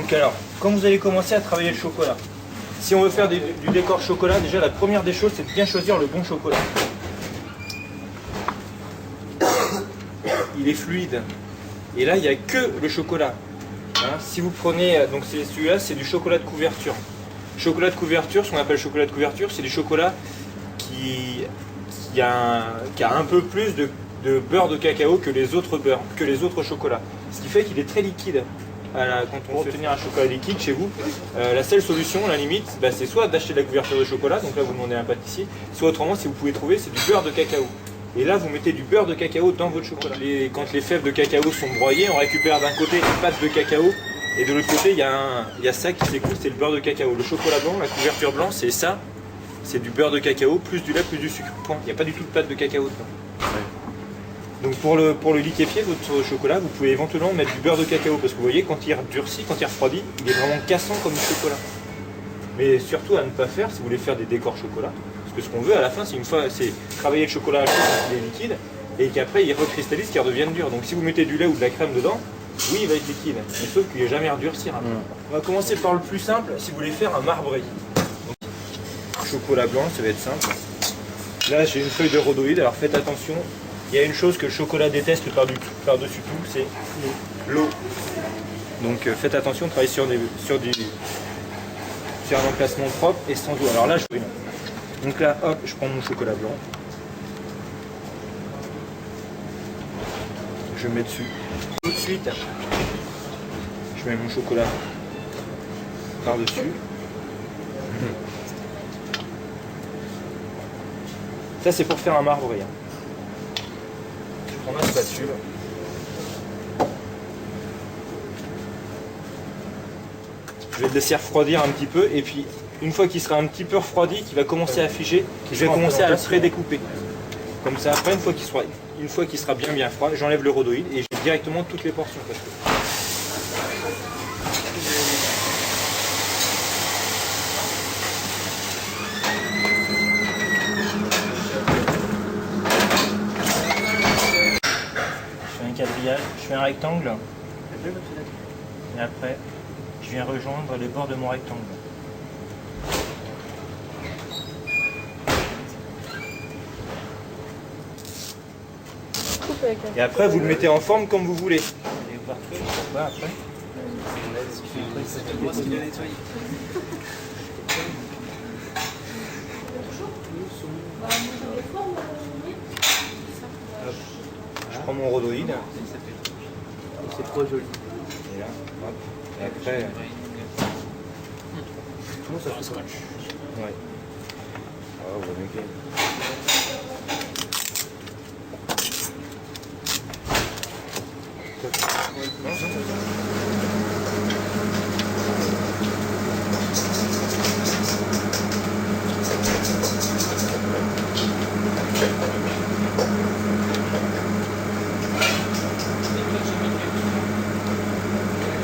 Donc alors, quand vous allez commencer à travailler le chocolat, si on veut faire du décor chocolat, déjà la première des choses, c'est de bien choisir le bon chocolat. Il est fluide. Et là, il n'y a que le chocolat. Hein, si vous prenez, donc celui-là, c'est du chocolat de couverture. Chocolat de couverture, ce qu'on appelle chocolat de couverture, c'est du chocolat qui a un peu plus de beurre de cacao que les autres beurres, que les autres chocolats. Ce qui fait qu'il est très liquide. Quand on veut obtenir un chocolat liquide chez vous, la seule solution, à la limite, c'est soit d'acheter de la couverture de chocolat, donc là vous demandez à un pâtissier, soit autrement, si vous pouvez trouver, c'est du beurre de cacao. Et là, vous mettez du beurre de cacao dans votre chocolat. Quand les fèves de cacao sont broyées, on récupère d'un côté une pâte de cacao, et de l'autre côté, il y a ça qui s'écoule, c'est le beurre de cacao. Le chocolat blanc, la couverture blanche, c'est ça, c'est du beurre de cacao, plus du lait, plus du sucre. Point. Il n'y a pas du tout de pâte de cacao dedans. Ouais. Donc pour le liquéfier, votre chocolat, vous pouvez éventuellement mettre du beurre de cacao, parce que vous voyez, quand il durcit, quand il refroidit, il est vraiment cassant comme du chocolat. Mais surtout à ne pas faire si vous voulez faire des décors chocolat. Parce que ce qu'on veut à la fin, c'est travailler le chocolat à chaud quand il est liquide, et qu'après il recristallise, qu'il redevienne dur. Donc si vous mettez du lait ou de la crème dedans, oui, il va être liquide, mais sauf qu'il ne va jamais redurcir. On va commencer par le plus simple, si vous voulez faire un marbré. Donc, chocolat blanc, ça va être simple. Là, j'ai une feuille de rhodoïde, alors faites attention. Il y a une chose que le chocolat déteste par-dessus tout, c'est l'eau. Donc faites attention, travaillez sur un emplacement propre et sans eau. Alors là, donc là, hop, je prends mon chocolat blanc. Je mets dessus. Tout de suite, je mets mon chocolat par-dessus. Ça, c'est pour faire un marbré. Je prends ma spatule. Je vais le laisser refroidir un petit peu, et puis une fois qu'il sera un petit peu refroidi, qu'il va commencer à figer, je vais commencer à le pré-découper. Comme ça, après, une fois qu'il sera bien froid, j'enlève le rhodoïde et je mets directement toutes les portions. Je fais un quadrillage, je fais un rectangle, et après, je viens rejoindre les bords de mon rectangle. Et après, vous le mettez en forme comme vous voulez. Voilà, après. Je prends mon rhodoïde. C'est trop joli. Et là, hop. Et après. Comment ça fait ça? Ouais. Oh, vous voyez.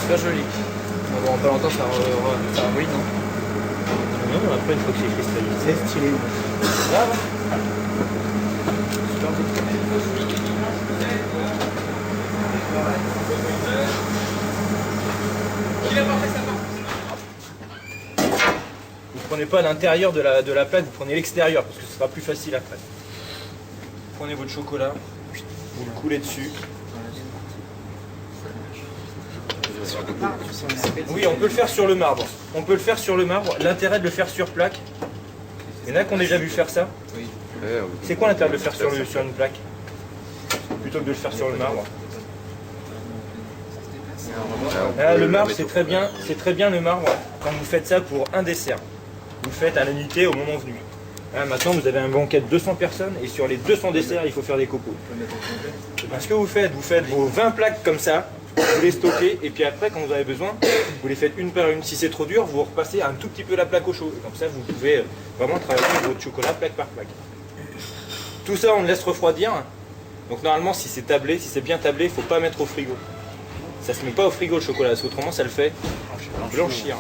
Super joli. Bon, pas longtemps, ça oui, non? Non, après, une fois que c'est cristallisé. C'est stylé. Là, Super joli. vous prenez pas l'intérieur de la plaque, vous prenez l'extérieur parce que ce sera plus facile après. Vous prenez votre chocolat, vous le coulez dessus. Oui, on peut le faire sur le marbre. On peut le faire sur le marbre. L'intérêt de le faire sur plaque, il y en a qui ont déjà vu faire ça. C'est quoi l'intérêt de le faire sur une plaque plutôt que de le faire sur le marbre? Le marbre, c'est très bien le marbre quand vous faites ça pour un dessert. Vous faites à l'unité au moment venu. Maintenant, vous avez un banquet de 200 personnes et sur les 200 desserts, il faut faire des cocos. Ce que vous faites vos 20 plaques comme ça, vous les stockez et puis après, quand vous avez besoin, vous les faites une par une. Si c'est trop dur, vous repassez un tout petit peu la plaque au chaud. Et comme ça, vous pouvez vraiment travailler votre chocolat plaque par plaque. Tout ça, on le laisse refroidir. Donc normalement, si c'est tablé, si c'est bien tablé, il ne faut pas mettre au frigo. Ça se met pas au frigo le chocolat, parce qu'autrement ça le fait blanchir.